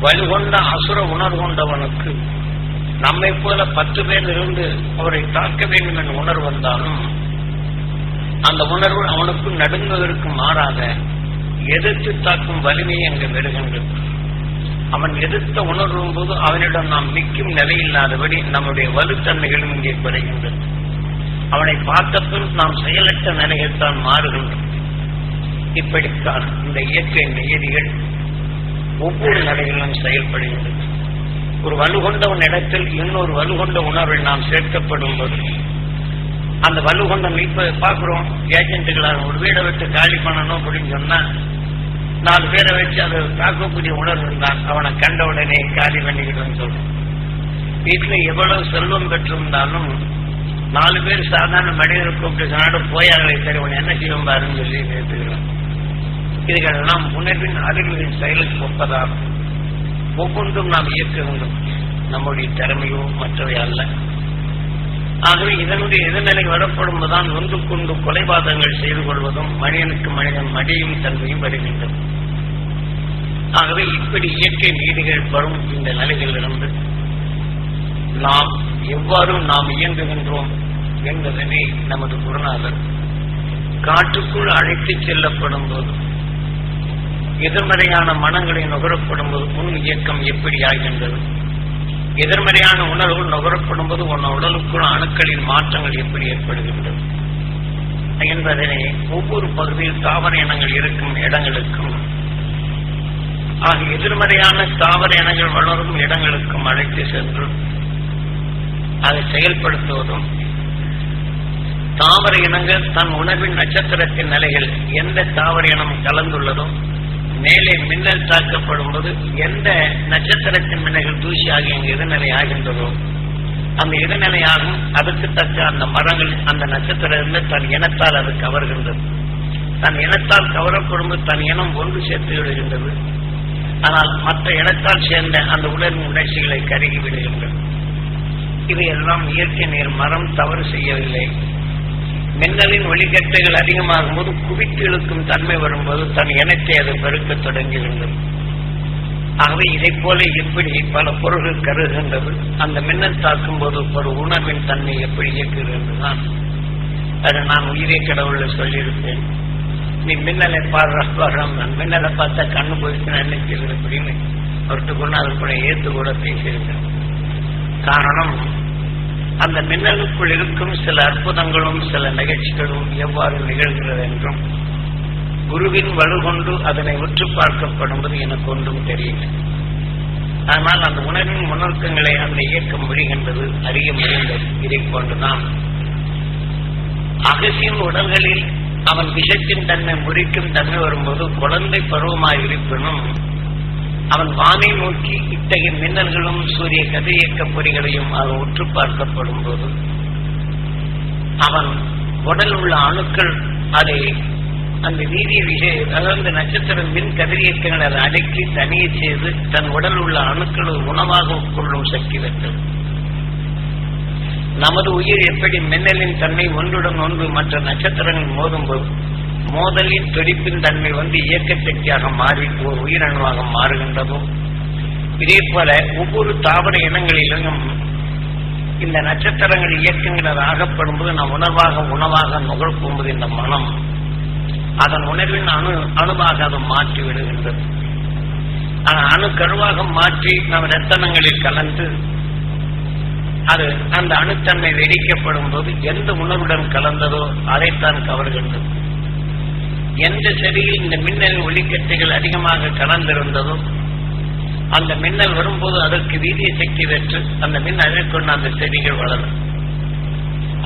வலுகொண்ட அசுர உணர்வு கொண்டவனுக்கு நம்மை போல 10 பேர் இருந்து அவரை தாக்க வேண்டும் என்ற உணர்வு வந்தாலும் அந்த உணர்வு அவனுக்கு நடுங்குவதற்கு மாறாக எதிர்த்து தாக்கும் வலிமையை அங்கு பெறுகின்றது. அவன் எதிர்த்த உணர்வும் போது அவனிடம் நாம் நிற்கும் நிலையில்லாதபடி நம்முடைய வலுத்தன்மைகளும் இங்கே குறைகின்றது. அவனை பார்த்த பின் நாம் செயலற்ற நிலையில் தான் மாறுகின்றோம். இப்படித்தான் இந்த இயற்கை நியதிகள் ஒவ்வொரு நிலையிலும் செயல்படுகின்றது. ஒரு வலுகொண்டவன் இடத்தில் இன்னொரு வலுகொண்ட உணர்வை நாம் சேர்க்கப்படும் போது அந்த வலுகொண்ட மீட்பை பார்க்கிறோம். ஏஜென்ட்டுகளாக ஒரு வீடை விட்டு காலி பண்ணணும் அப்படின்னு சொன்னா 4 பேரை வச்சு அதை தாக்கக்கூடிய உணர்வு இருந்தால் அவனை கண்ட உடனே காலி பண்ணிக்கிட்டு சொல்றோம். வீட்டில் எவ்வளவு செல்வம் பெற்றிருந்தாலும் 4 பேர் சாதாரண மனிதர் கூப்பிட்டு சொன்னாடு போயார்களை தெரிவன் என்ன செய்வோம் பாருன்னு சொல்லி நிறுத்துகிறோம். இதுகளெல்லாம் உணர்வின் அறிவின் செயலுக்கு ஒப்பதாகும். ஒவ்வொன்றும் நாம் இயக்க வேண்டும், நம்முடைய திறமையோ மற்றவை அல்ல. ஆகவே இதனுடைய எதிர்நிலை வரப்படும்போதுதான் ஒன்று கொண்டு கொலைபாதகங்கள் செய்து கொள்வதும் மனிதனுக்கு மனிதன் மடியும் தன்மையும் வருகின்றது. ஆகவே இப்படி இயற்கை நீதிகள் வரும் இந்த நிலைகளிலிருந்து நாம் எவ்வாறு நாம் இயங்குகின்றோம் என்பதனை நமது குருநாதர் காட்டுக்குள் அழைத்து செல்லப்படும் போது எதிர்மறையான மனங்களை நுகரப்படும் போது உன் இயக்கம் எப்படி ஆகின்றது, எதிர்மறையான உணர்வுகள் நுகரப்படும் போது உன் உடலுக்குள் அணுக்களின் மாற்றங்கள் எப்படி ஏற்படுகின்றது என்பதனை ஒவ்வொரு பகுதியில் தாவர இனங்கள் இருக்கும் இடங்களுக்கும் ஆக எதிர்மறையான தாவர இனங்கள் வளரும் இடங்களுக்கும் அழைத்து சென்று அதை செயல்படுத்துவதும் தாவர இனங்கள் தன் உணர்வின் நட்சத்திரத்தின் நிலைகள் எந்த தாவர இனம் கலந்துள்ளதோ மேலே மின்னல் தாக்கப்படும் போது எந்த நட்சத்திரத்தின் மின்னல்கள் தூசியாகி அங்கு எதிர்நிலை ஆகின்றதோ அந்த எதிர்நிலையாகும் அதற்கு தக்க அந்த மரங்கள் அந்த நட்சத்திரம் தன் இனத்தால் அது கவர்கின்றது. தன் இனத்தால் கவரப்படும் போது தன் இனம் ஒன்று சேர்த்து விடுகின்றது. ஆனால் மற்ற இனத்தால் சேர்ந்த அந்த உணர்வின் உணர்ச்சிகளை கருகி விடுகின்றது. இவையெல்லாம் இயற்கை நீர் மரம் தவறு செய்யவில்லை. மின்னலின் ஒளிக்கட்டைகள் அதிகமாகும் போது குவித்து இழுக்கும் தன்மை வரும்போது தன் இனத்தை அது பெருக்க தொடங்குகின்றது. ஆகவே இதை போல எப்படி பல பொருள்கள் கருதுகின்றது, அந்த மின்னல் தாக்கும் போது ஒரு உணர்வின் தன்மை எப்படி இயக்குகின்றதுதான் அதை நான் உயிரே கடவுள்ல சொல்லியிருப்பேன். நீ மின்னலை பாடுறான், மின்னலை பார்த்தா கண்ணு போயிட்டு நினைக்கிறது அப்படின்னு ஒருத்துக்குள்ள அது கூட ஏத்து கூட பேசியிருக்கேன். காரணம் அந்த மின்னலுக்குள் இருக்கும் சில அற்புதங்களும் சில நிகழ்ச்சிகளும் எவ்வாறு நிகழ்கிறது என்றும் குருவின் வலுகொண்டு அதனை உற்று பார்க்கப்படும்போது எனக்கு ஒன்றும் தெரியல. ஆனால் அந்த உணர்வின் உணர்க்கங்களை அந்த இயக்கம் முடிகின்றது, அறிய முடிந்தது. இதை கொண்டுதான் அகசியின் உடல்களில் அவன் விஷத்தின் தன்மை முறிக்கும் தன்மை வரும்போது குழந்தை பருவமாய் இருப்பினும் அவன் வானை நோக்கி இத்தகைய மின்னல்களும் சூரிய கதிரியக்க பொறிகளையும் அவன் உற்று பார்க்கப்படும் போது அவன் உடல் உள்ள அணுக்கள் அதை அந்த வீரிய விஷயம் அதாவது நட்சத்திர மின் கதிரியக்கங்களை அதை அடக்கி தனியை செய்து தன் உடல் உள்ள அணுக்கள் உணவாக உட்கொள்ளும் சக்தி பெற்றது. நமது உயிர் எப்படி மின்னலின் தன்மை ஒன்றுடன் ஒன்று மற்ற நட்சத்திரங்கள் மோதும்போது மோதலின் துடிப்பின் தன்மை இயக்க சக்தியாக மாறி ஒரு உயிரணுவாக மாறுகின்றதோ இதே போல ஒவ்வொரு தாவர இனங்களிலும் இந்த நட்சத்திரங்கள் இயக்கங்கள் ஆகப்படும் போது நாம் உணவாக நுகர்ப்பும்போது இந்த மனம் அதன் உணர்வின் அணுவாக அதை மாற்றி விடுகின்றது. அணுக்கருவாக மாற்றி நம் ரத்தனங்களில் கலந்து அது அந்த அணுத்தன்மை வெடிக்கப்படும் போது எந்த உணர்வுடன் கலந்ததோ அதைத்தான் கவர்கின்றது. எந்த செடியில் இந்த மின்னல் ஒளிக்கட்டைகள் அதிகமாக கலந்திருந்ததோ அந்த மின்னல் வரும்போது அதற்கு வீரிய சக்தி பெற்று அந்த மின்னலை கொண்டு அந்த செடிகள் வளரும்.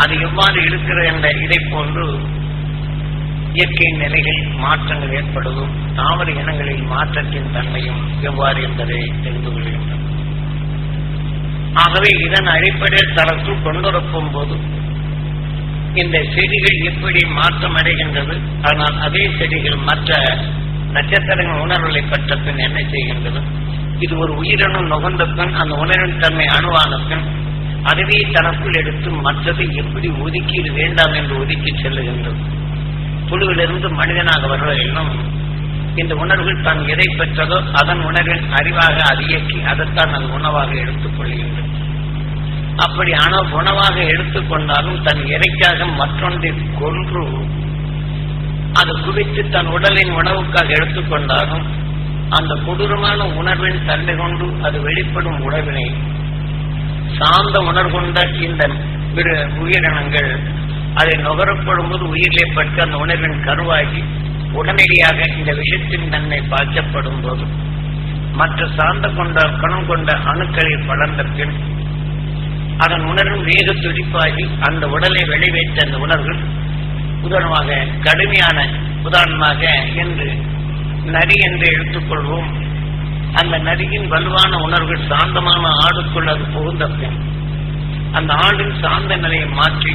அது எவ்வாறு இருக்கிறது என்ற இதை போன்று இயற்கை நிலைகள் மாற்றங்கள் ஏற்படுவதும் தாவர இனங்களில் மாற்றத்தின் தன்மையும் எவ்வாறு என்பதை தெரிந்து கொள்கின்றன. ஆகவே இதன் அடிப்படையில் தரத்துள் கொண்டுரப்பும் போது இந்த செடிகள் எப்படி மாற்றம் அடைகின்றது. ஆனால் அதே செடிகள் மற்ற நட்சத்திரங்கள் உணர்வுகளை பெற்ற பின் என்ன செய்கின்றது, இது ஒரு உயிரணு நுகர்ந்த பின் அந்த உணர்வின் தன்மை அணுவான பின் அதுவே தனக்குள் எடுத்து மற்றதை எப்படி ஒதுக்கி இது வேண்டாம் என்று ஒதுக்கி செல்லுகின்றது. புழுவிலிருந்து மனிதனாக வருவதிலும் இந்த உணர்வுகள் தான் எதை பெற்றதோ அதன் உணர்வின் அறிவாக அது இயக்கி அதைத்தான் அது உணவாக எடுத்துக் கொள்கின்றது. அப்படி உணவாக எடுத்துக்கொண்டாலும் தன் இறைக்காக மற்றொன்றை கொன்று அது குவித்து தன் உடலின் உணவுக்காக எடுத்துக்கொண்டாலும் அந்த கொடூரமான உணர்வின் தன்மை கொண்டு அது வெளிப்படும் உணர்வினை சார்ந்த உணர்கொண்ட இந்த உயிரினங்கள் அதை நுகரப்படும் போது உயிரிலே பட்டு அந்த உணர்வின் கருவாகி உடனடியாக இந்த விஷயத்தின் தன்மை பாய்ச்சப்படும் போது மற்ற சார்ந்த கணம் கொண்ட அணுக்களில் படர்ந்த பின் அதன் உணர்வும் வேக துடிப்பாகி அந்த உடலை வெளிவைத்த அந்த உணர்வுகள் உதாரணமாக கடுமையான உதாரணமாக என்று நரி என்று எடுத்துக்கொள்வோம். அந்த நரியின் வலுவான உணர்வுகள் சாந்தமான ஆடுக்குள் அது புகுந்த பின் அந்த ஆடின் சார்ந்த நிலையை மாற்றி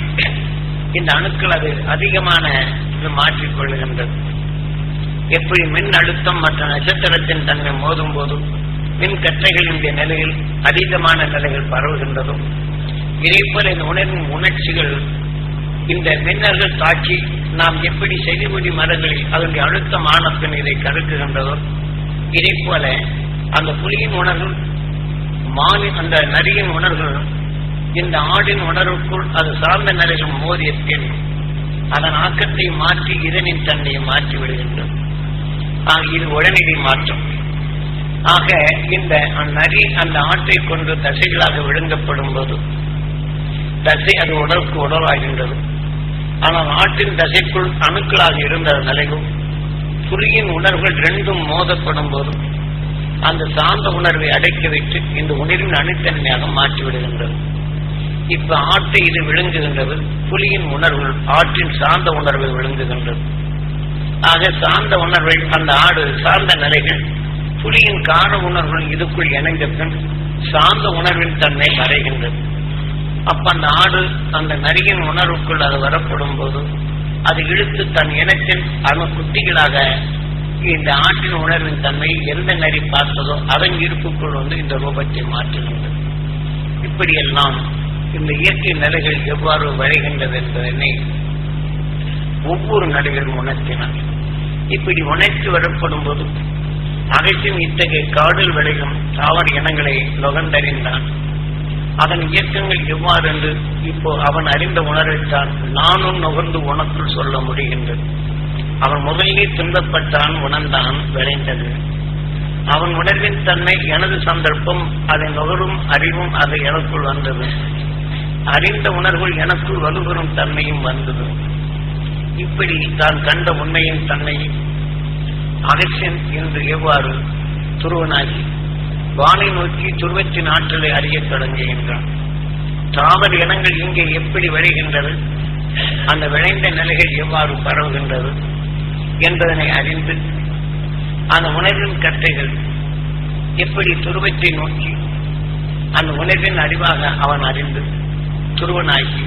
இந்த அணுக்கள் அது அதிகமான மாற்றிக்கொள்ளுகின்றது. எப்படி மின் அழுத்தம் மற்ற நட்சத்திரத்தின் தன்மை மோதும் போது மின் கற்றைகளின் நிலையில் அதீதமான நிலைகள் பரவுகின்றதோ இதேபோல இந்த உணர்வின் உணர்ச்சிகள் இந்த மின்னர்கள் தாக்கி நாம் எப்படி செடிமுடி மரங்களில் அதனுடைய அழுத்தம் ஆன பின் இதை கருக்குகின்றதோ இதே போல அந்த புலியின் உணர்வு அந்த நரியின் உணர்வு இந்த ஆடின் உணர்வுக்குள் அது சார்ந்த நிலைகள் மோதிய பின் அதன் ஆக்கத்தை மாற்றி இதனின் தன்மையை மாற்றி விடுகின்றது. இது உடனடி மாற்றம். ஆக இந்த நரி அந்த ஆட்டை கொண்டு தசைகளாக விழுங்கப்படும் போது தசை அது உடலுக்கு உடலாகின்றது. ஆனால் ஆட்டின் தசைக்குள் அணுக்களாக இருந்த நிலையும் புலியின் உணர்வுகள் ரெண்டும் மோதப்படும் போது அந்த சார்ந்த உணர்வை அடைக்க வைத்து இந்த உணர்வின் அணுத்தன்மையாக மாற்றிவிடுகின்றது. இப்ப ஆட்டை இது விழுங்குகின்றது, புலியின் உணர்வுகள் ஆற்றின் சார்ந்த உணர்வை விழுங்குகின்றது. ஆக சார்ந்த உணர்வை அந்த ஆடு சார்ந்த நிலைகள் புலியின் கார உணர்வுகள் இதுக்குள் இணைந்த பின் சார்ந்த உணர்வின் தன்மை மறைகின்றது. அப்ப அந்த ஆடு அந்த நரியின் உணர்வுக்குள் அது வரப்படும் போது அது இழுத்து தன் இனத்தின் குட்டிகளாக இந்த ஆட்டின் உணர்வின் தன்மை எந்த நரி பார்த்ததோ அதன் இருப்புக்குள் இந்த ரூபத்தை மாற்றுகின்றது. இப்படியெல்லாம் இந்த இயற்கை நிலைகள் எவ்வாறு வரைகின்றது என்பதனை ஒவ்வொரு நிலைகளும் உணர்த்தினார். இப்படி உணர்த்தி வரப்படும் போது அனைத்தும் இத்தகைய காடில் விளையும் தாவர இனங்களை நுகர்ந்தறிந்தான். அதன் இயக்கங்கள் எவ்வாறு என்று இப்போ அவன் அறிந்த உணர்வைத்தான் நானும் நுகர்ந்து உனக்குள் சொல்ல முடிகின்றது. அவன் முதலிலே துன்பப்பட்டான், உணர்ந்தான், விளைந்தது. அவன் உணர்வின் தன்மை எனது சந்தர்ப்பம், அதை நுகரும் அறிவும் அது எனக்குள் வந்தது. அறிந்த உணர்வுகள் எனக்குள் வலுப்பெறும் தன்மையும் வந்தது. இப்படி தான் கண்ட உண்மையின் தன்மையை அகசியன் என்று எவ்வாறு துருவனாகி வானை நோக்கி துருவத்தின் ஆற்றலை அறியத் தொடங்குகின்றான். தாவர இனங்கள் இங்கே எப்படி விளைகின்றது, அந்த விளைந்த நிலைகள் எவ்வாறு பரவுகின்றது என்பதனை அறிந்து அந்த உணர்வின் கட்டைகள் எப்படி துருவத்தை நோக்கி அந்த உணர்வின் அறிவாக அவன் அறிந்து துருவனாகி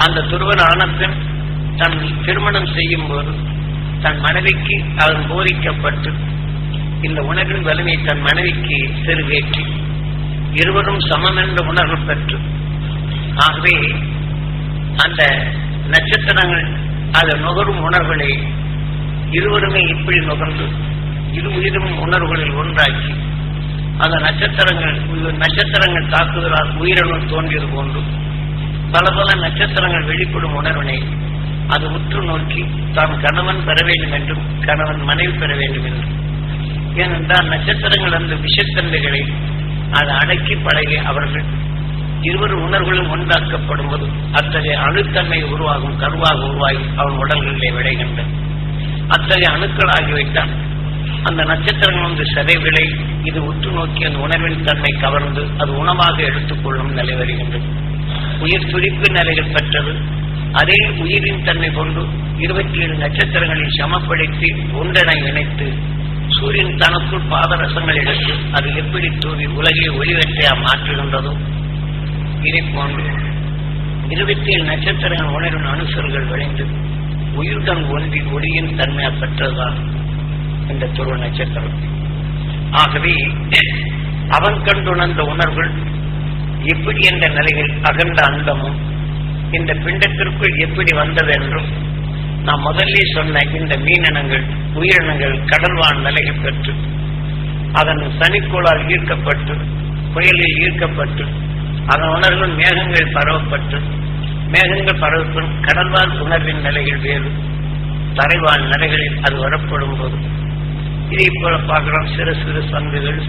அந்த துருவன் ஆனத்தின் தன் திருமணம் செய்யும் போது தன் மனைவிக்கு அவன் போதிக்கப்பட்டு இந்த உணர்வின் வலிமை தன் மனைவிக்கு செருவேற்றி இருவரும் சமம் என்ற உணர்வு பெற்று ஆகவே அந்த நட்சத்திரங்கள் அதை நுகரும் உணர்வுகளை இருவருமே இப்படி நுகர்ந்து இரு உயிரும் உணர்வுகளில் ஒன்றாக்கி அந்த நட்சத்திரங்கள் தாக்குதலால் உயிரணு தோன்றியது போன்று பல பல நட்சத்திரங்கள் வெளிப்படும் உணர்வினை அது உற்று நோக்கி தாம் கணவன் பெற வேண்டும் என்றும் கணவன் மனைவி பெற வேண்டும் என்றும். ஏனென்றால் நட்சத்திரங்கள் அந்த விஷத்தன்மைகளை அதை அடக்கி பழகி அவர்கள் இருவரு உணர்வுகளும் ஒன்றாக்கப்படும் போது அத்தகைய அணுத்தன்மை உருவாகும் கருவாக உருவாகி அவன் உடல்களிலே விளைகின்றன. அத்தகைய அணுக்கள் ஆகிவிட்டால் அந்த நட்சத்திரங்கள் சிதைவிலை இது உற்று நோக்கி அந்த உணர்வின் தன்மை கவர்ந்து அது உணவாக எடுத்துக்கொள்ளும் நிலை வருகின்றது. உயிர் துடிப்பு நிலைகள் பெற்றது. அதே உயிரின் தன்மை கொண்டு 27 நட்சத்திரங்களை சமப்படுத்தி ஒன்றனை இணைத்து சூரியன் தனக்குள் பாதரசங்கள் எடுத்து அது எப்படி தூவி உலகை ஒளிவற்றையா மாற்றுகின்றதோ இதை போன்று 27 நட்சத்திரங்கள் உணர்வின் அணுசல்கள் விளைந்து உயிருடன் ஒன்றி ஒளியின் தன்மையா பெற்றதுதான் இந்த துருவ நட்சத்திரம். ஆகவே அவன் கண்டுணர்ந்த உணர்வுகள் எப்படி என்ற நிலையில் அகண்ட அண்டமும் இந்த பிண்டத்திற்குள் எப்படி வந்தது என்றும் நாம் முதல்ல சொன்ன இந்த மீனினங்கள் உயிரினங்கள் கடல்வாழ் நிலையை பெற்று அதன் சனிக்கோளால் ஈர்க்கப்பட்டு புயலில் ஈர்க்கப்பட்டு அதன் உணர்வு மேகங்கள் பரவப்பட்டு மேகங்கள் பரவப்படும் கடல்வாழ் உணர்வின் நிலையில் வேறு தரைவாழ் நிலைகளில் அது வரப்படும் போது இதை போல பார்க்கிறோம். சிறு சிறு சங்குகள்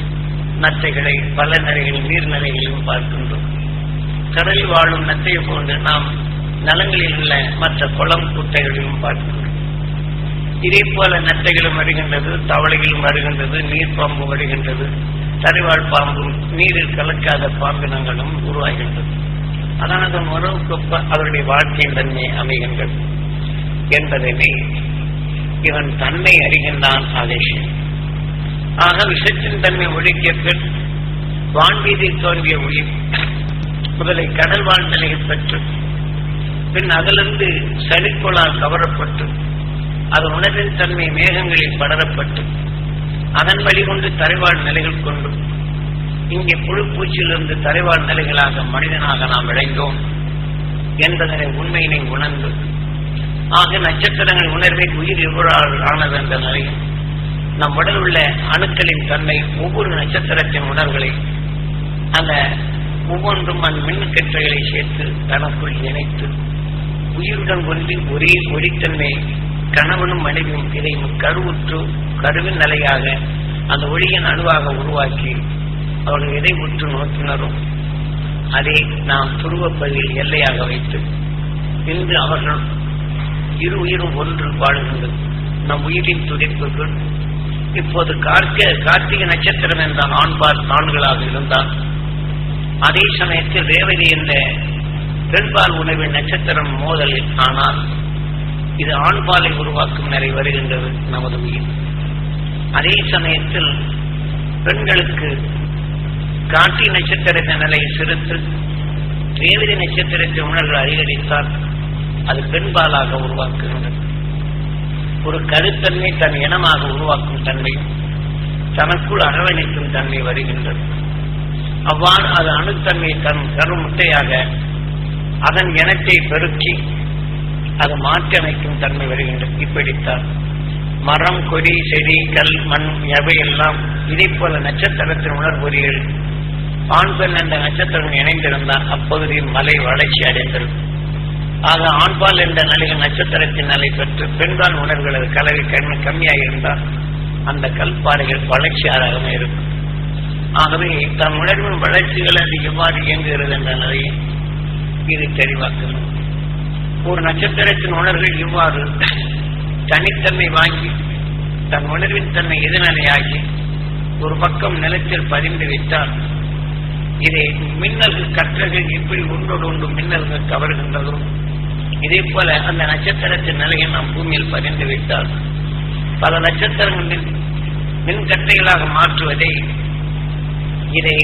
நத்தைகளை பல நிலைகளில் நீர்நிலைகளிலும் பார்க்கின்றோம். கடலில் வாழும் நத்தையை போன்று நாம் நலங்களில் உள்ள மற்ற குளம் குட்டைகளிலும் பார்க்கின்றோம். இதே போல நத்தைகளும் வருகின்றது, தவளைகளும் வருகின்றது, நீர் பாம்பு வருகின்றது, தரைவாழ் பாம்பும் நீரில் கலக்காத பாம்பினங்களும் உருவாகின்றது. அதான் அதன் உறவுக்கொப்ப அவருடைய வாழ்க்கையின் தன்மை அமைகின்றது என்பதனை இவன் தன்மை அறிகின்றான் ஆதேஷன். ஆக விஷத்தின் தன்மை ஒழிக்க பின் வான்வீதியில் தோன்றிய உயிர் முதலை கடல் வாழ் நிலையை பெற்று பின் அதிலிருந்து சனிக்கோளால் கவரப்பட்டு அது உணர்வின் தன்மை மேகங்களில் படரப்பட்டு அதன் வழிகொண்டு தரைவாழ் நிலைகள் கொண்டு இங்கே புழு பூச்சியிலிருந்து தரைவாழ் நிலைகளாக மனிதனாக நாம் விளைந்தோம் என்பதனை உண்மையினை உணர்ந்து ஆக நட்சத்திரங்கள் உணர்வை உயிர் எவ்வளவு ஆனது என்ற நிலையில் நம் உடல் உள்ள அணுக்களின் தன்மை ஒவ்வொரு நட்சத்திரத்தின் உணர்வுகளை அந்த ஒவ்வொன்றும் அந்த மின்கற்றைகளை சேர்த்து தனக்குள் இணைத்து உயிருடன் ஒன்றி ஒரே ஒளித்தன்மை கணவனும் மனைவியும் இதை கருவுற்று கருவின் நிலையாக அந்த ஒளியின் அணுவாக உருவாக்கி அவர்கள் எதை உற்று நோக்கினரும் அதை நாம் துருவப்பகுதியில் எல்லையாக வைத்து இன்று அவர்கள் இரு உயிரும் ஒன்று வாழுகின்றது. நம் உயிரின் துடிப்புகள் இப்போது கார்த்திகை நட்சத்திரம் என்ற ஆண்பால் ஆண்களாக இருந்தால் அதே சமயத்தில் ரேவதி என்ற பெண்பால் உணவின் நட்சத்திரம் மோதலில் ஆனால் இது ஆண்பாலை உருவாக்கும் நிலை வருகின்றது நமது உயிர். அதே சமயத்தில் பெண்களுக்கு கார்த்திகை நட்சத்திரத்தின் நிலையை சிறுத்து ரேவதி நட்சத்திரத்தின் உணர்வு அதிகரித்தால் அது பெண்பாலாக உருவாக்குகின்றது. ஒரு கருத்தன்மை தன் இனமாக உருவாக்கும் தன்மையும் தனக்குள் அரவணைக்கும் தன்மை வருகின்றது. அவ்வாறு அது அணுத்தன்மை தன் கருமுட்டையாக அதன் இனத்தை பெருக்கி அது மாற்றி அமைக்கும் தன்மை வருகின்றது. இப்படித்தான் மரம் கொடி செடி கல் மண் எவையெல்லாம் இதே போல நட்சத்திரத்தின் உணர்வுகள் ஆண் பெண் என்ற நட்சத்திரம் இணைந்திருந்தால் அப்பகுதியில் மலை வளர்ச்சி அடைந்திருக்கும். ஆக ஆண்பால் என்ற நிலையில் நட்சத்திரத்தின் நிலை பெற்று பெண்பால் உணர்வுகளது கலவை கம்மியாக இருந்தால் அந்த கல்பாறைகள் வளர்ச்சியாராக இருக்கும். ஆகவே தன் உணர்வின் வளர்ச்சிகள் அது எவ்வாறு இயங்குகிறது என்ற நிலையை இது தெளிவாக்கணும். ஒரு நட்சத்திரத்தின் உணர்வுகள் இவ்வாறு தனித்தன்மை வாங்கி தன் உணர்வின் தன்மை எதிர்நிலையாகி ஒரு பக்கம் நிலத்தில் பதிந்து விட்டால் இதை மின்னல்கள் கற்றல்கள் எப்படி ஒன்றோடு ஒன்று மின்னல்கள் கவர்கின்றதோ இதே போல அந்த நட்சத்திரத்தின் நிலையை நாம் பூமியில் பதிந்து விட்டால் பல நட்சத்திரங்களில் மின்கட்டைகளாக மாற்றுவதை இதை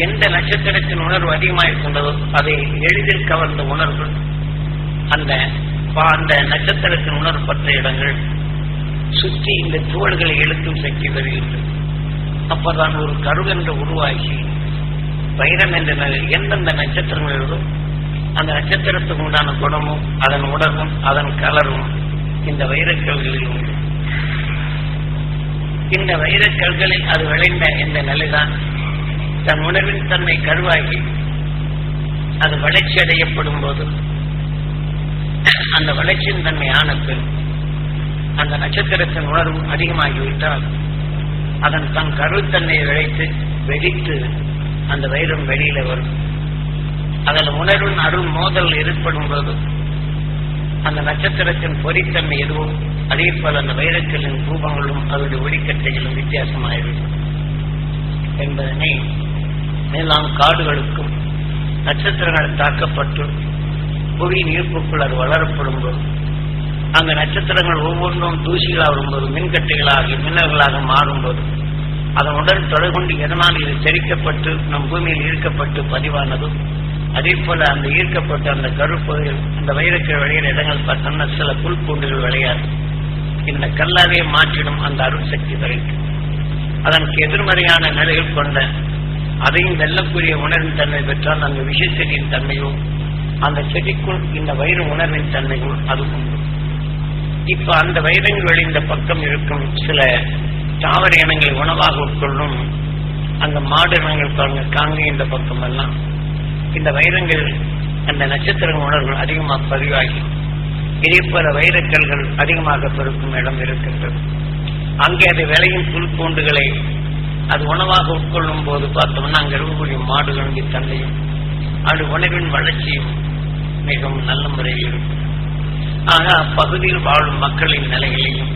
எந்த நட்சத்திரத்தின் உணர்வு அதிகமாக இருக்கின்றதோ அதை எளிதில் கவர்ந்த உணர்வு அந்த நட்சத்திரத்தின் உணர்வு பற்ற இடங்கள் சுற்றி இந்த துவள்களை எழுத்தும் சக்தி வருகின்றது. அப்பதான் ஒரு கருவென்று உருவாகி வைரம் என்ற நிலையில் எந்தெந்த நட்சத்திரங்களோ அந்த நட்சத்திரத்துக்கு உண்டான குணமும் அதன் உணர்வும் அதன் கலரும் இந்த வைரக்கல்களில் உண்டு. இந்த வைரக்கல்களில் அது விளைந்த இந்த நிலைதான் தன் உணர்வின் தன்மை கருவாகி அது வளர்ச்சி அடையப்படும் போது அந்த வளர்ச்சியின் தன்மை ஆனப்பில் அந்த நட்சத்திரத்தின் உணர்வு அதிகமாகிவிட்டால் அதன் தன் கருத்தன்மையை விளைத்து வெடித்து அந்த வைரம் வெளியில வரும். அதில் உணர்வின் அருள் மோதல் ஏற்படும் போது அந்த நட்சத்திரத்தின் பொறித்தன்மை எதுவும் அதே போல அந்த வைரக்கலின் ரூபங்களும் அதனுடைய ஒளிக்கட்டைகளும் வித்தியாசமாயிருக்கும் என்பதனை மேலாம் காடுகளுக்கும் நட்சத்திரங்கள் தாக்கப்பட்டு புவியின் ஈர்ப்புக்குள் அது வளரப்படும் போது அந்த நட்சத்திரங்கள் ஒவ்வொன்றும் தூசிகளாக வரும்போது மின்கட்டைகளாகி மின்னல்களாக மாறும்போது அதனுடன் தொடர்புண்டு எதனால் இது தெரிக்கப்பட்டு நம் பூமியில் ஈர்க்கப்பட்டு பதிவானதும் அதே போல அந்த ஈர்க்கப்பட்ட அந்த கருப்பகுதியில் அந்த வைரக்கல் விளையிற இடங்கள் பார்த்தோம்னா சில புல்பூண்டுகள் விளையாது. இந்த கல்லாவே மாற்றிடும் அந்த அருள் சக்தி வரைக்கும் அதற்கு எதிர்மறையான நிலைகள் கொண்ட அதையும் வெல்லக்கூடிய உணர்வின் தன்மை பெற்றால் அந்த விஷ செடியின் தன்மையோ அந்த செடிக்குள் இந்த வயிறு உணர்வின் தன்மைகள் அது உண்டு. இப்ப அந்த வைரங்கள் இந்த பக்கம் இருக்கும் சில தாவர இனங்களை உணவாக உட்கொள்ளும் அங்க மாடு இனங்கள் பாருங்க, காங்கை இந்த பக்கம் எல்லாம் இந்த வைரங்கள் அந்த நட்சத்திர உணர்வுகள் அதிகமாக பதிவாகி இதே போல வைரக்கல்கள் அதிகமாக பெருக்கும் இடம் இருக்கின்றது. அங்கே அது விளையும் புல் பூண்டுகளை அது உணவாக உட்கொள்ளும் போது பார்த்தோம்னா அங்க இருக்கக்கூடிய மாடுகளின் தன்மையும் அது உணவின் வளர்ச்சியும் மிகவும் நல்ல முறையில் இருக்கும். ஆக அப்பகுதியில் வாழும் மக்களின் நிலைகளையும்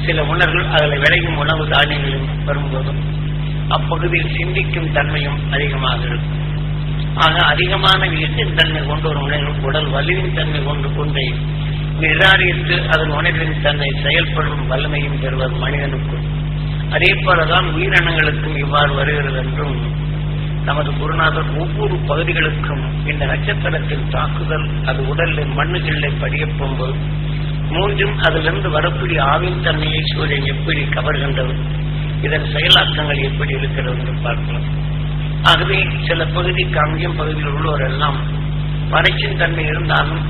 சில உணர்வுகள் அதில் விளையும் உணவு தானியங்களும் வரும்போதும் அப்பகுதியில் சிந்திக்கும் தன்மையும் அதிகமாக இருக்கும். ஆக அதிகமான வீட்டின் தன்மை கொண்டு ஒரு உணர்வு உடல் வலிவின் தன்மை கொண்டை நிராகரித்து அதன் உணர்வின் தன்னை செயல்படும் வல்லமையும் பெறுவது மனிதனுக்கும். அதே போலதான் உயிரினங்களுக்கும் இவ்வாறு வருகிறது என்றும் நமது குருநாதர் ஒவ்வொரு பகுதிகளுக்கும் இந்த நட்சத்திரத்தின் தாக்குதல் அது உடலில் மண்ணுகளில் படியப் போகும்போது மூன்றும் அதிலிருந்து வரக்கூடிய ஆவின் தன்மையை சூரியன் எப்படி கவர்கின்றது, இதன் செயலாக்கங்கள் எப்படி இருக்கிறது என்று பார்க்கலாம். ஆகவே சில பகுதி காங்கியம் பகுதியில் உள்ளோரெல்லாம் வறட்சியின் தன்மை இருந்தாலும்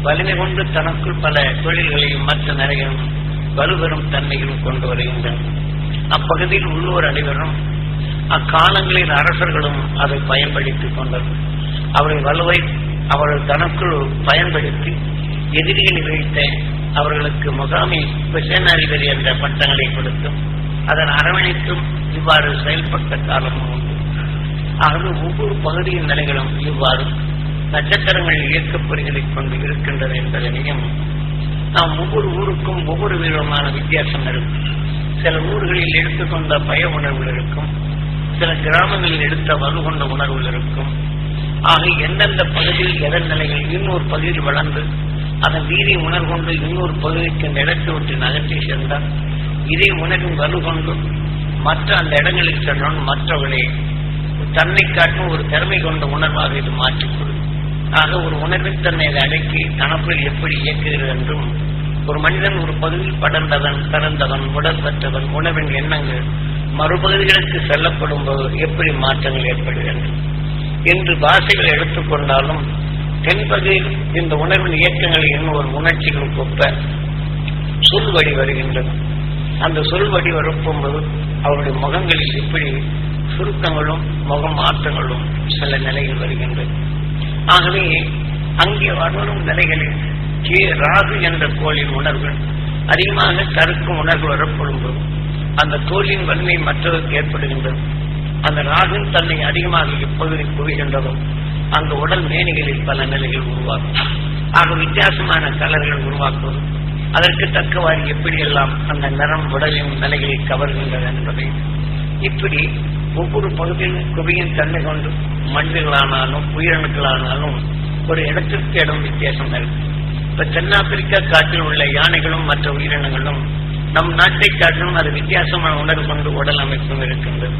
வலிமை கொண்டு தனக்குள் பல தொழில்களையும் மற்ற நிறைகளும் வலுப்பெறும் தன்மைகளும் கொண்டு வருகின்றனர். அப்பகுதியில் உள்ளோர் அனைவரும் அக்காலங்களில் அரசர்களும் அதை பயன்படுத்திக் கொண்டனர். அவர்கள் வலுவை அவர்கள் தனக்குள் பயன்படுத்தி எதிரிகளை வைத்த அவர்களுக்கு முகாமி சேனாதிபதி என்ற பட்டங்களை கொடுத்தும் அதன் அரவணைத்தும் இவ்வாறு செயல்பட்ட காலமும் உண்டு. ஆகவே ஒவ்வொரு பகுதியின் நிலைகளும் இவ்வாறு நட்சத்திரங்கள் இயக்கப்படுகளைக் கொண்டு இருக்கின்றது என்பதனையும் நாம் ஒவ்வொரு ஊருக்கும் ஒவ்வொரு விதமான வித்தியாசம் இருக்கும். சில ஊர்களில் எடுத்துக்கொண்ட பய உணர்வுகள் இருக்கும், சில கிராமங்களில் எடுத்த வலுகொண்ட உணர்வுகள் இருக்கும். ஆக எந்தெந்த பகுதியில் எதன் நிலைகள் இன்னொரு பகுதியில் வளர்ந்து அதன் வீரை உணர்கொண்டு இன்னொரு பகுதிக்கு அந்த இடத்தை விட்டு நகர்த்தி சென்றால் இதே உணர்வின் வலுகொண்டு மற்ற அந்த இடங்களில் சென்றோம் மற்றவர்களே தன்னை காட்டும் ஒரு திறமை கொண்ட உணர்வாக இது மாற்றிக்கொள்ளும். ஆக ஒரு உணர்வின் தன்னை அதை அடக்கி தனக்குள் எப்படி இயக்குகிறது என்றும் ஒரு மனிதன் ஒரு பகுதியில் படர்ந்தவன் பிறந்தவன் உடல் பெற்றவன் உணவின் எண்ணங்கள் மறுபகுதிகளுக்கு செல்லப்படும் போது எப்படி மாற்றங்கள் ஏற்படுகின்றன என்று பாஷைகள் எடுத்துக்கொண்டாலும் தென்பகுதியில் இந்த உணர்வின் இயக்கங்கள் இன்னும் ஒரு உணர்ச்சிகள் கொப்ப சொல்வடி வருகின்றது. அந்த சொல்வடி வரப்போம்போது அவருடைய முகங்களில் எப்படி சுருக்கங்களும் முக மாற்றங்களும் சில நிலைகள் வருகின்றது. ஆகவே அங்கே வரும் நிலைகளில் ராகு என்ற கோளின் உணர்வுகள் அதிகமாக கருக்கும் உணர்வு வரப்படும்போது அந்த தோலின் வன்மை மற்றவருக்கு ஏற்படுகின்றது. அந்த ராகின் தன்னை அதிகமாக எப்பகுதி குவிகின்றதும் அந்த உடல் மேனிகளில் பல நிலைகள் உருவாக்கும். ஆக வித்தியாசமான கலர்கள் உருவாக்குவது அதற்கு தக்கவாறு எப்படியெல்லாம் அந்த நிறம் உடலின் நிலைகளை கவர்கின்றது என்பதை இப்படி ஒவ்வொரு பகுதியிலும் குவியின் தன்மை கொண்டு மனிதர்களானாலும் உயிரணுக்களானாலும் ஒரு இடத்திற்கு இடம் வித்தியாசம் இருக்கு. இப்ப தென்னாப்பிரிக்கா காட்டில் உள்ள யானைகளும் மற்ற உயிரினங்களும் நம் நாட்டை காட்டிலும் அது வித்தியாசமான உணர்வு கொண்டு உடல் அமைப்பும் இருக்கின்றது.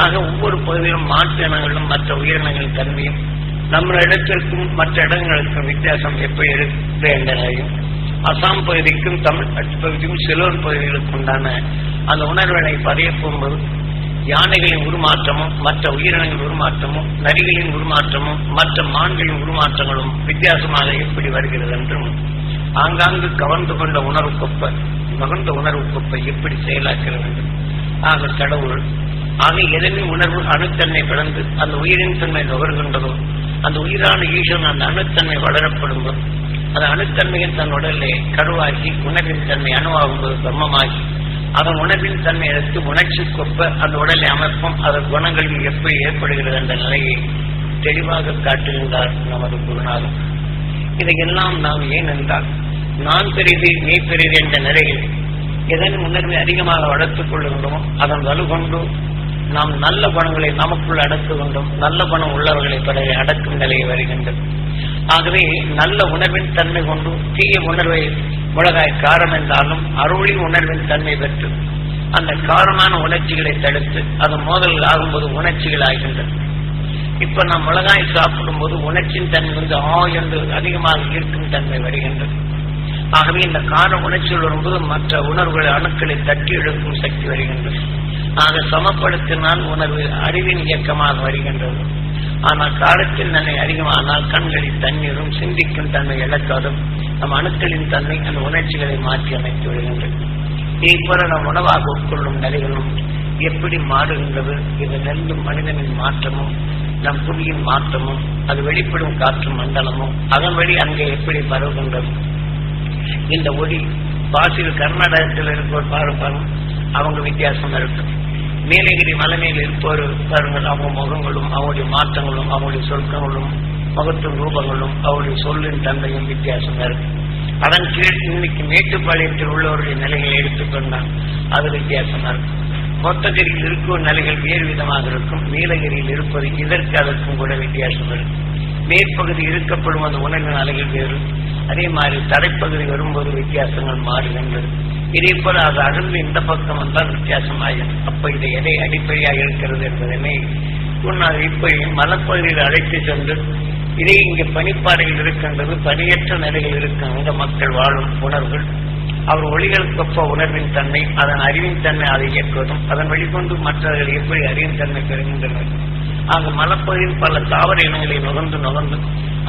ஆக ஒவ்வொரு பகுதியிலும் மாற்று இனங்களும் மற்ற உயிரினங்களின் தன்மையும் நம்ம இடத்திற்கும் மற்ற இடங்களுக்கும் வித்தியாசம் எப்படி இருக்கு என்ற நிலையும் அசாம் பகுதிக்கும் தமிழ்நாட்டு பகுதிக்கும் சிலோர் பகுதிகளுக்கு உண்டான அந்த உணர்வுகளை பதிய போகும்போது யானைகளின் உருமாற்றமும் மற்ற உயிரினங்களின் உருமாற்றமும் நரிகளின் உருமாற்றமும் மற்ற மான்களின் உருமாற்றங்களும் வித்தியாசமாக எப்படி வருகிறது என்றும் ஆங்காங்கு கவர்ந்து கொண்ட உணர்வு கொப்ப மகந்த உணர்வு கொப்பை எப்படி செயலாக்கிறது என்று ஆக கடவுள் ஆக எதனின் உணர்வு அணுத்தன்மை பிளந்து அந்த உயிரின் தன்மை நுகர்கின்றதோ அந்த உயிரான ஈஸ்வரன் அந்த அணுத்தன்மை வளரப்படும்போது அந்த அணுத்தன்மையின் தன் உடலை கருவாகி உணர்வின் தன்மை அணுவாகும்போது பிரம்மமாகி அதன் உணர்வின் தன்மை எடுத்து உணர்ச்சி கொப்ப அந்த உடலை அமைப்பும் அதன் குணங்களில் எப்படி ஏற்படுகிறது என்ற நிலையை தெளிவாக காட்டுகின்றார் நமது குருநாதர். இதையெல்லாம் நாம் ஏன் என்றால் நான் பெரிது நீ பெரிது என்ற நிலையில் எதன் உணர்வை அதிகமாக வளர்த்துக் கொள்ளுகின்றோமோ அதன் வலுகொண்டு நாம் நல்ல குணங்களை நமக்குள் அடக்கு கொண்டும் நல்ல குணம் உள்ளவர்களை பிறகு அடக்கும் நிலையை வருகின்றது. ஆகவே நல்ல உணர்வின் தன்மை கொண்டு தீய உணர்வை உலகாய் காரம் என்றாலும் அருளி உணர்வின் தன்மை பெற்று அந்த காரமான உணர்ச்சிகளை தடுத்து அது மோதல்கள் ஆகும்போது உணர்ச்சிகள் ஆகின்றது. இப்ப நாம் உலகாய் சாப்பிடும் போது உணர்ச்சியின் தன்மை வந்து என்று அதிகமாக ஈர்க்கும் தன்மை வருகின்றது. ஆகவே இந்த கார உணர்ச்சிகள் வரும்போது மற்ற உணர்வுகளை அணுக்களை தட்டி எழுப்பும் சக்தி வருகின்றது. ஆக சமப்படுத்தினால் உணர்வு அறிவின் இயக்கமாக வருகின்றது. ஆனால் காலத்தில் நன்மை அதிகமானால் கண்களில் தண்ணீரும் சிந்திக்கும் தன்மை இழக்காதும் நம் அணுக்களின் தன்மை அந்த உணர்ச்சிகளை மாற்றி அமைத்து விடுகின்றது. இதை போல நம் உணவாக உட்கொள்ளும் நிலைகளும் எப்படி மாறுகின்றது. இது நெல்லும் மனிதனின் மாற்றமும் நம் புவியின் மாற்றமும் அது வெளிப்படும் காற்று மண்டலமும் அதன் வழி அங்கே எப்படி பரவுகின்றது. இந்த ஒளி பாசில் கர்நாடகத்தில் இருப்போர் பாருப்பாங்க, அவங்க வித்தியாசம் இருக்கும். நீலகிரி மலை மேல் இருப்போர் பாருங்கள், அவங்க முகங்களும் அவங்களுடைய மாற்றங்களும் அவங்களுடைய சொற்களும் முகத்தின் ரூபங்களும் அவருடைய சொல்லின் தன்மையும் வித்தியாசம் இருக்கும். அதன் கீழ் இன்னைக்கு மேட்டுப்பாளையத்தில் உள்ளவருடைய நிலைகளை எடுத்துக்கொண்டால் அது வித்தியாசமா இருக்கும். மொத்தகிரியில் இருக்கும் நிலைகள் வேறு விதமாக இருக்கும். நீலகிரியில் இருப்பது இதற்கு அதற்கும் கூட வித்தியாசம் இருக்கும். மேற்பகுதி இருக்கப்படும் அந்த உணர்வின் அலைகள் வேறு. அதே மாதிரி தரைப்பகுதி வரும்போது வித்தியாசங்கள் மாறுகின்றது. இதே போல அது அகழ்ந்து இந்த பக்கம் வந்தால் வித்தியாசமாகும். அப்ப இதை எதை அடிப்படையாக இருக்கிறது என்பதனை இப்படி மலைப்பகுதியில் அழைத்து சென்று இதை இங்கு பனிப்பாறையில் இருக்கின்றது. பனியற்ற நிலையில் இருக்கும் இந்த மக்கள் வாழும் உணர்வுகள் அவர் ஒளிகளுக்கொப்ப உணர்வின் தன்மை அதன் அறிவின் தன்மை அதை இயக்குவதும் அதன் வழிகொண்டு மற்றவர்கள் எப்படி அறிவின் தன்மை பெறுகின்றனர். ஆக மலைப்பகுதியில் பல தாவர இனங்களை நுகர்ந்து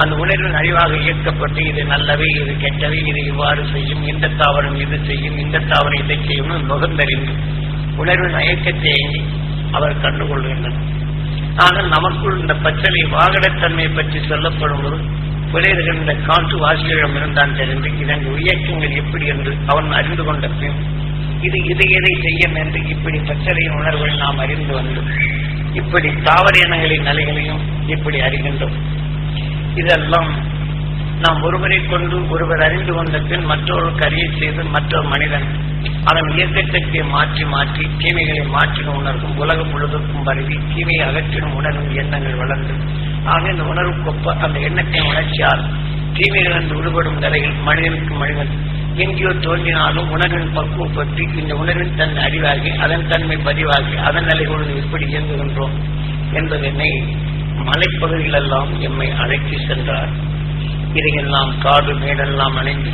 அந்த உணர்வின் அறிவாக இயக்கப்பட்டு இது நல்லவை இது கெட்டவை இது இவ்வாறு செய்யும் இந்த தாவரம் இது செய்யும் இந்த தாவரம் இதை செய்யும் நுகர்ந்தறிந்து உணர்வின் இயக்கத்தை அவர் கண்டுகொள்கின்றனர். ஆனால் நமக்குள் இந்த பச்சளை வாகனத்தன்மையை பற்றி சொல்லப்படும் போது புலையர்கள் இந்த காற்று வாசிகளிடம் இருந்தான் தெரிந்து இதன் இயக்கங்கள் எப்படி என்று அவன் அறிந்து கொண்ட பின் இது இதை எதை செய்யும் என்று இப்படி பச்சளையின் உணர்வுகள் நாம் அறிந்து வந்தோம். இப்படி தாவர இனங்களின் நிலைகளையும் இப்படி அறிகின்றோம். இதெல்லாம் நாம் ஒருவரை கொண்டு ஒருவர் அறிந்து கொண்ட பின் மற்றொருக்கு அறிய செய்து மற்றொரு மனிதன் அதன் இயக்கத்தை மாற்றி தீமைகளை மாற்றின உணர்வும் உலகம் முழுவதற்கும் பரவி தீமையை அகற்றிடும் உணர்வும் எண்ணங்கள் வளர்ந்து ஆக இந்த உணர்வுக்கொப்ப அந்த எண்ணத்தின் உணர்ச்சியால் தீமைகள் என்று விடுபடும் நிலையில் மனிதனுக்கு மனிதன் எங்கேயோ தோன்றினாலும் உணர்வின் பக்குவப்பட்டு இந்த உணர்வின் தன்மை அறிவாகி அதன் தன்மை பதிவாகி அதன் நிலைகளோடு எப்படி இயங்குகின்றோம் என்பதனை மலைப்பகுதிகளெல்லாம் எம்மை அழைத்து சென்றார். இதையெல்லாம் காடு மேடெல்லாம் அணைந்து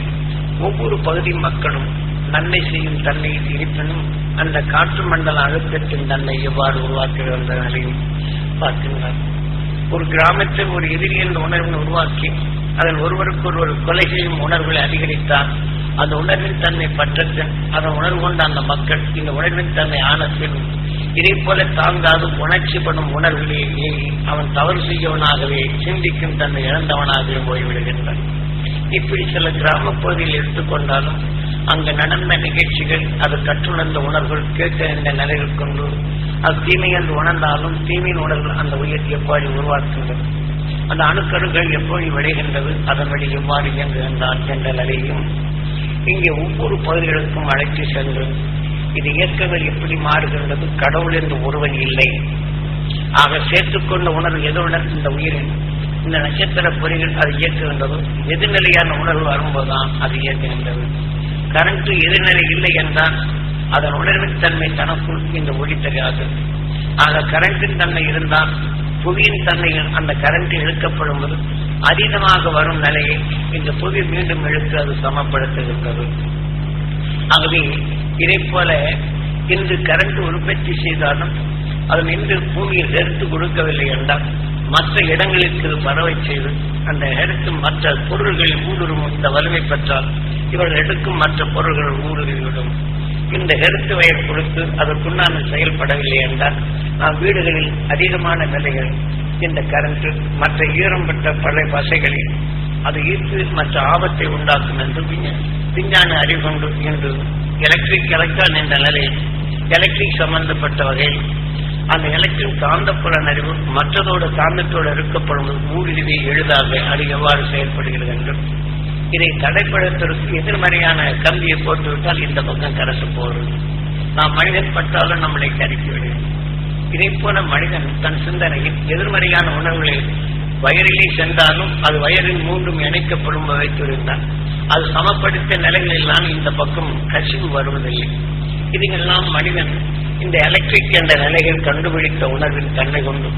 ஒவ்வொரு பகுதி மக்களும் நன்மை செய்யும் தன்மையில் இருப்பினும் அந்த காற்று மண்டல அழுத்தத்தின் தன்மை எவ்வாறு உருவாக்குகிறது என்ற நிலையை பார்க்கின்றார். ஒரு கிராமத்தில் ஒரு எதிரி என்ற உணர்வை உருவாக்கி அதன் ஒருவருக்கொருவர் கொலை செய்யும் உணர்வுகளை அதிகரித்தால் அந்த உணர்வின் தன்மை பற்றத்தின் அதன் உணர்வு கொண்ட அந்த மக்கள் இந்த உணர்வின் தன்மை ஆன பின் இதை போல தாங்காது உணர்ச்சிப்படும் உணர்வுகளே அவன் தவறு செய்யவனாகவே சிந்திக்கும் தன்னை இழந்தவனாகவே போய்விடுகின்றான். இப்படி சில கிராம பகுதியில் எடுத்துக்கொண்டாலும் அங்கு நடந்த நிகழ்ச்சிகள் அது கற்றுணர்ந்த உணர்வுகள் கேட்க இந்த நிலையில் கொண்டு அது தீமை என்று உணர்ந்தாலும் தீமையின் உணர்வு அந்த உயிர் எவ்வாறு உருவாக்குகின்றது அந்த அணுக்கருகள் எப்படி விளைகின்றது அதன் வழி எவ்வாறு இயங்குகின்றான் என்ற நிலையும் இங்கே ஒவ்வொரு பகுதிகளுக்கும் அழைத்து சென்று இது இயக்கங்கள் எப்படி மாறுகின்றது. கடவுள் என்று ஒருவன் இல்லை. ஆக சேர்த்துக்கொண்ட உணர்வு எதுவுடன் இந்த உயிரின் இந்த நட்சத்திர பொறிகள் அது இயக்குகின்றது. எதிர்நிலையான உணர்வு வரும்போதுதான் அது இயக்குகின்றது. கரண்ட் எதிர்நிலை இல்லை என்றால் அதன் உணர்வின் தன்மை தனக்குள் இந்த ஒளி தெரியாது. ஆக கரண்டின் தன்மை இருந்தால் புவியின் தன்மைகள் அந்த கரண்ட் இழுக்கப்படும் போது அதீதமாக வரும் நிலையை இந்த புவி மீண்டும் இழுத்து அது சமப்படுத்துகின்றது. ஆகவே இதை போல இன்று கரண்ட் உற்பத்தி செய்தாலும் அதன் இன்று பூமியில் எடுத்து கொடுக்கவில்லை என்றால் மற்ற இடங்களுக்கு பரவை செய்து அந்த எடுத்து மற்ற பொருள்களில் ஊடுருவும் இந்த வலிமை பெற்றால் இவர்கள் எடுக்கும் மற்ற பொருள்கள் ஊடுருவிவிடும். இந்த எடுத்து வயர் கொடுத்து அதற்குண்டான செயல்படவில்லை என்றால் நாம் வீடுகளில் அதிகமான நிலைகள் இந்த கரண்ட் மற்ற ஈரம் பெற்ற பழைய பசைகளில் அது ஈர்த்து மற்ற ஆபத்தை உண்டாக்கும் என்று விஞ்ஞான அறிவு கொண்டு இன்று எலக்ட்ரான் என்ற நிலையில் எலக்ட்ரிக் சம்பந்தப்பட்ட வகையில் அந்த எலக்ட்ரிக் காந்தப்புலன் அறிவு மற்றதோடு காந்தத்தோடு இருக்கப்படும் ஊடுருவி எளிதாக அது எவ்வாறு செயல்படுகிறது என்றும் இதை தடைப்படுத்துவதற்கு எதிர்மறையான கம்பியை போட்டுவிட்டால் இந்த பக்கம் கரசு போகிறது. நாம் மனிதன் பட்டாலும் நம்மளை கருக்கிவிடுகிறது. இதை போல மனிதன் தன் சிந்தனையில் எதிர்மறையான உணர்வுகளில் வயரிலே சென்றாலும் அது வயரில் மூன்றும் இணைக்கப்படும் வைத்திருந்தால் அது சமப்படுத்த நிலைகளெல்லாம் இந்த பக்கம் கசிவு வருவதில்லை. இதுங்கெல்லாம் மனிதன் இந்த எலக்ட்ரிக் என்ற நிலைகள் கண்டுபிடித்த உணர்வின் தன்மை கொண்டு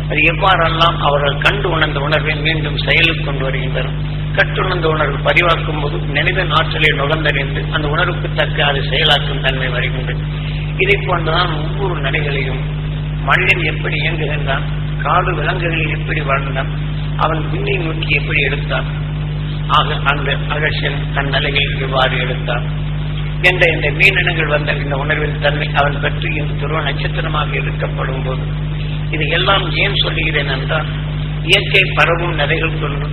அது எவ்வாறெல்லாம் அவர்கள் கண்டு உணர்ந்த உணர்வை மீண்டும் செயலுக்கு கொண்டு வருகின்றனர். கற்றுணர்ந்த உணர்வு பதிவாக்கும் போது நினைவின் ஆற்றலை நுகர்ந்தறிந்து அந்த உணர்வுக்கு தக்க அது செயலாக்கும் தன்மை வருகின்றது. இதை போன்றுதான் ஒவ்வொரு நிலைகளையும் மனிதன் எப்படி இயங்குகின்றான், காடு விலங்குகளில் எப்படி வாழ்ந்தான், அவன் விண்ணை நோக்கி எப்படி எடுத்தான், ஆக அந்த அகசியன் தன் நிலையை இவ்வாறு எடுத்தான் என்ற இந்த மீனினங்கள் வந்த இந்த உணர்வின் தன்மை அவன் பற்றி இந்த துருவ நட்சத்திரமாக இருக்கப்படும் போது இது எல்லாம் ஏன் சொல்லுகிறேன் என்றால் இயற்கை பரவும் நிலைகள் கொண்டு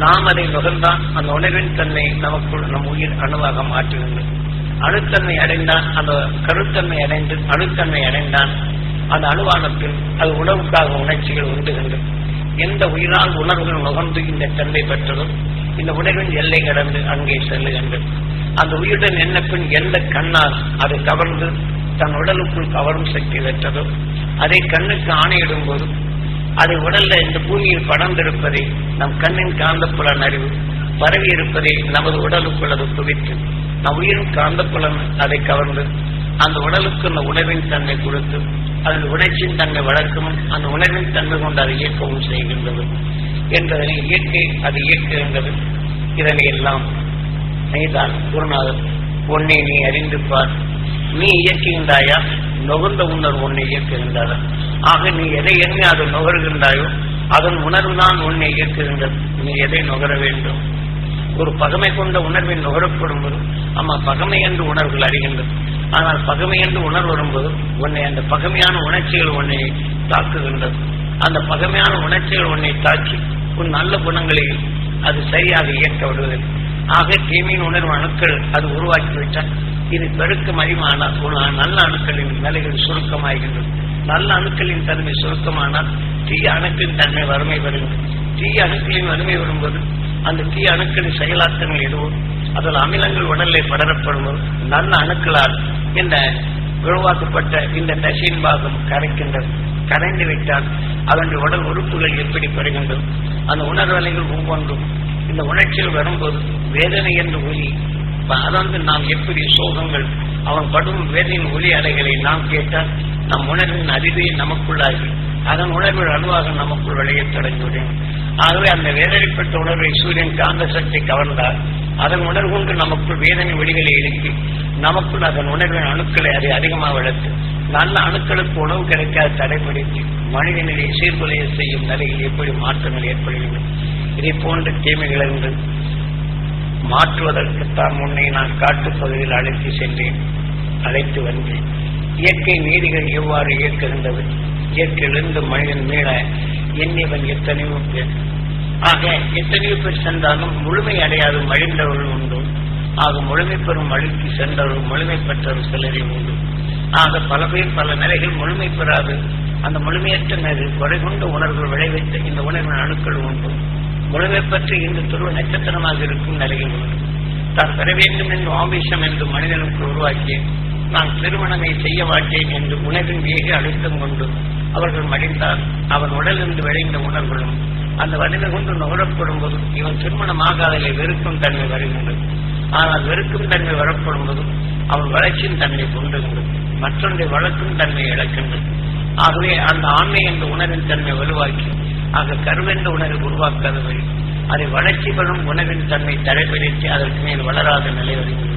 நாம் அதை நுகர்ந்தான் அந்த உணர்வின் தன்மை நமக்குள் நம் உயிர் அணுவாக மாற்றுகின்றது. அணுத்தன்மை அடைந்தான் அந்த கருத்தன்மை அடைந்து அணுத்தன்மை அடைந்தான் அந்த அணுவானத்தில் அது உணவுக்காக உணர்ச்சிகள் உண்டுகின்றது. எந்த உயிரால் உணர்வுகள் நுகர்ந்து இந்த தன்மை பெற்றதோ இந்த உணர்வின் எல்லை கடந்து அங்கே செல்லுகின்றது. அந்த உயிருடன் எண்ணப்பின் எந்த கண்ணால் அதை கவர்ந்து தன் உடலுக்குள் கவரும் சக்தி பெற்றதோ அதை கண்ணுக்கு ஆணையிடும் போது அது உடல்ல இந்த பூமியில் படர்ந்திருப்பதை நம் கண்ணின் காந்தப்புலன் அறிவு பரவி இருப்பதை நமது உடலுக்குள் அது குவித்து நம் உயிரும் காந்தப்புலன் அதை கவர்ந்து அந்த உடலுக்கு அந்த உணர்வின் தன்மை கொடுத்து அதில் உணர்ச்சியின் தன்மை வளர்க்கவும் அந்த உணர்வின் தன்மை கொண்டு அதை இயக்கவும் செய்கின்றது என்பதனை இயற்கை அது இயக்குகின்றது. இதனை எல்லாம் நீதான் குருநாதர் உன்னை நீ அறிந்து பார். நீ இயக்குகின்றாயா? நுகர்ந்த உணர்வு உன்னை இயக்குகின்றாரா? ஆக நீ எதை எண்ணி அதை நுகர்கின்றாயோ அதன் உணர்வு தான் உன்னை இயக்குகின்றது. நீ எதை நுகர வேண்டும்? ஒரு பகமை கொண்ட உணர்வின் நுகரப்படும் போது ஆமா பகமை என்று உணர்வுகள் அறிகின்றது. ஆனால் பகமை என்று உணர்வு வரும்போது உன்னை அந்த பகமையான உணர்ச்சிகள் உன்னை தாக்குகின்றது. அந்த பகமையான உணர்ச்சிகள் உன்னை தாக்கி உன் நல்ல குணங்களை அது சரியாக இயக்க விடுவதில்லை. ஆக தீமையின் உணர்வு அணுக்கள் அது உருவாக்கிவிட்டால் இது பெருக்கம் அதிகமானால் நல்ல அணுக்களின் நிலைகள் சுருக்கமாகின்றது. நல்ல அணுக்களின் தன்மை சுருக்கமானால் தீய அணுக்களின் தன்மை வறுமை வருகிறது. தீய அணுக்களின் வறுமை வரும்போது அந்த தீய அணுக்களின் செயலாக்கங்கள் எதுவும் அதில் அமிலங்கள் உடலை படரப்படும்போது நல்ல அணுக்களால் இந்த உருவாக்கப்பட்ட இந்த தசையின் பாகம் கரைக்கின்றது. கரைந்து விட்டால் அதனுடைய உடல் உறுப்புகள் எப்படி பெறுகின்றது? அந்த உணர்வலைகள் ஒவ்வொன்றும் இந்த உணர்ச்சிகள் வரும்போது வேதனை என்ற ஒலி அதாவது நாம் எப்படி சோகங்கள் அவன் படும் வேதனையின் ஒலி அலைகளை நாம் கேட்டால் நம் உணர்வின் அறிவை நமக்குள்ளாகி அதன் உணர்வு அணுவாக நமக்குள் விளையத் தொடங்கிவிடும். ஆகவே அந்த வேதனைப்பட்ட உணர்வை சூரியன் காந்த சக்தி கவர்ந்தால் அதன் உணர்வு கொண்டு நமக்குள் வேதனை ஒளிகளை எழுப்பி நமக்குள் அதன் உணர்வின் அணுக்களை அதை அதிகமாக வளர்த்து நல்ல அணுக்களுக்கு உணவு கிடைக்காத தடைப்படுத்தி மனிதனிலே சீர்குலைய செய்யும் நிலையில் எப்படி மாற்றங்கள் ஏற்படுகின்றன. இதை போன்ற தீமைகள் என்று மாற்றுவதற்குத்தான் முன்னே நான் காட்டுப்பகுதியில் அழைத்து சென்றேன், அழைத்து வந்தேன். இயற்கை நீதிகள் எவ்வாறு இயக்குகின்றது? இயற்கையிலிருந்து மனிதன் மீள எண்ணிவன் எத்தனையோ பேர். ஆக எத்தனையோ பேர் சென்றாலும் முழுமை அடையாது மழிந்தவர்கள் உண்டு. ஆக முழுமை பெறும் வழிக்கு சென்றவர்கள் முழுமை பெற்றவர் சிலரே உண்டு. ஆக பல பேர் பல நிலைகள் முழுமை பெறாது அந்த முழுமையற்ற நிலை குறை கொண்ட உணர்வுகள் விளைவித்த இந்த உணர்வின் அணுக்கள் உண்டு. முழுமை பற்றி இந்த துருவ நட்சத்திரமாக இருக்கும் நிலையில் உண்டு. தான் பெற வேண்டும் என்று ஆவேசம் என்று மனிதனுக்கு உருவாக்கிய நான் திருமணமே செய்ய மாட்டேன் என்று உணர்வின் வேக அழுத்தம் கொண்டு அவர்கள் மடிந்தால் அவன் உடலிருந்து விளைந்த உணர்வுகளும் அந்த வலிமை கொண்டு நுகரப்படும் போது இவன் திருமணமாகாதலை வெறுக்கும் தன்மை வருகின்றது. ஆனால் வெறுக்கும் தன்மை வரப்படும் போது அவன் வளர்ச்சியின் தன்மை கொண்டுகின்றது, மற்றொன்றை வளர்க்கும் தன்மை இழக்கின்றது. ஆகவே அந்த ஆண்மை என்ற உணர்வின் தன்மை வலுவாக்கி ஆக கருவென்ற உணர்வு உருவாக்காத வழி அதை வளர்ச்சி பெறும் உணவின் தன்மை தடைபிடித்து அதற்கு மேல் வளராத நிலை வருகின்றது.